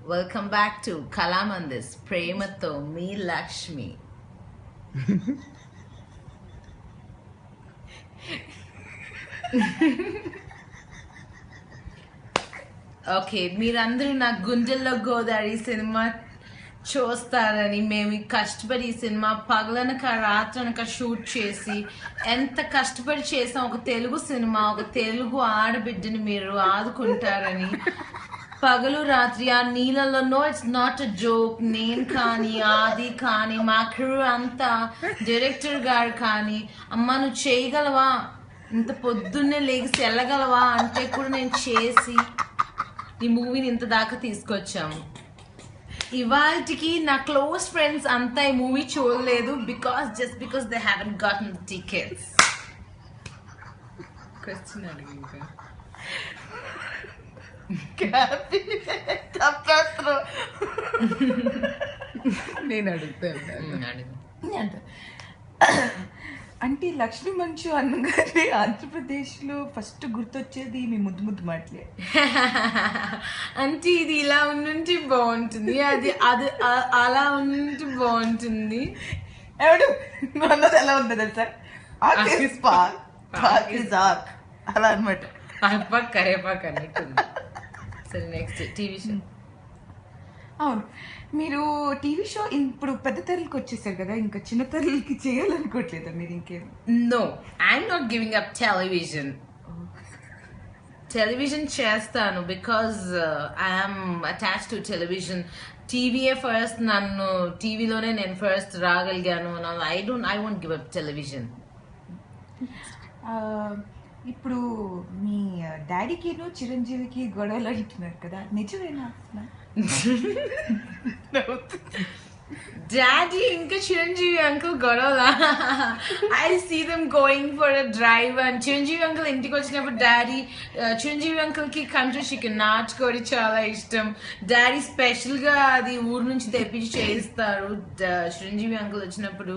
Welcome back to కళామందిస్ ప్రేమతో మీ Lakshmi. Okay, మీరందరూ నా గుండెల్లో గోదావరి సినిమా చూస్తారని మేము కష్టపడి ఈ సినిమా పగలనక రాత్రనక షూట్ చేసి ఎంత కష్టపడి చేసాం. ఒక తెలుగు సినిమా, ఒక తెలుగు ఆడబిడ్డని మీరు ఆదుకుంటారని పగలు రాత్రి ఆ నీళ్ళలో. No, it's not a joke. నేను కానీ, ఆది కానీ, మా క్రూ అంతా, డైరెక్టర్ గారు కానీ, అమ్మ నువ్వు చేయగలవా, ఇంత పొద్దున్నే లేచి వెళ్ళగలవా అంటే కూడా నేను చేసి ఈ మూవీని ఇంత దాకా తీసుకొచ్చాము. ఇవాళకి నా క్లోజ్ ఫ్రెండ్స్ అంతా ఈ మూవీ చూడలేదు just because they haven't గాటన్ tickets. Question అడిగి నేను అడుగుతాను. అంటే లక్ష్మీ మంచు అన్నగారి ఆంధ్రప్రదేశ్లో ఫస్ట్ గుర్తొచ్చేది మీ ముద్దు ముద్దు మాటలే. అంటే ఇది ఇలా ఉండుంటే బాగుంటుంది, అది అది అలా ఉండుంటే బాగుంటుంది. ఎవడు అన్నది ఎలా ఉంటుంది సార్? అలా అనమాట. కరేపాక్ అన్నట్టుంది. సరే, నెక్స్ట్ టీవీ షో. అవును, మీరు టీవీ షో ఇప్పుడు పెద్ద తెరలకు వచ్చేసారు కదా, ఇంకా చిన్న తెరలకి చేయాలనుకోవట్లేదా మీరు ఇంకేం? No, I'm not giving up television. Television చేస్తాను because I'm attach to television. టీవీయే ఫస్ట్, నన్ను టీవీలోనే నేను ఫస్ట్ రాగలిగాను. I won't give up television. ఇప్పుడు మీ డాడీకిను చిరంజీవికి గొడవలు అంటున్నారు కదా, నిజమేనా? డాడీ ఇంకా చిరంజీవి అంకుల్ గొడవలా? I see them going for a drive and Chiranjeevi uncle ఇంటికి వచ్చినప్పుడు డాడీ, చిరంజీవి అంకుల్ కి కంట్రీ చికెన్ నాటుకోడి చాలా ఇష్టం. డాడీ స్పెషల్ గా అది ఊరు నుంచి తెప్పించి చేయిస్తారు చిరంజీవి అంకుల్ వచ్చినప్పుడు.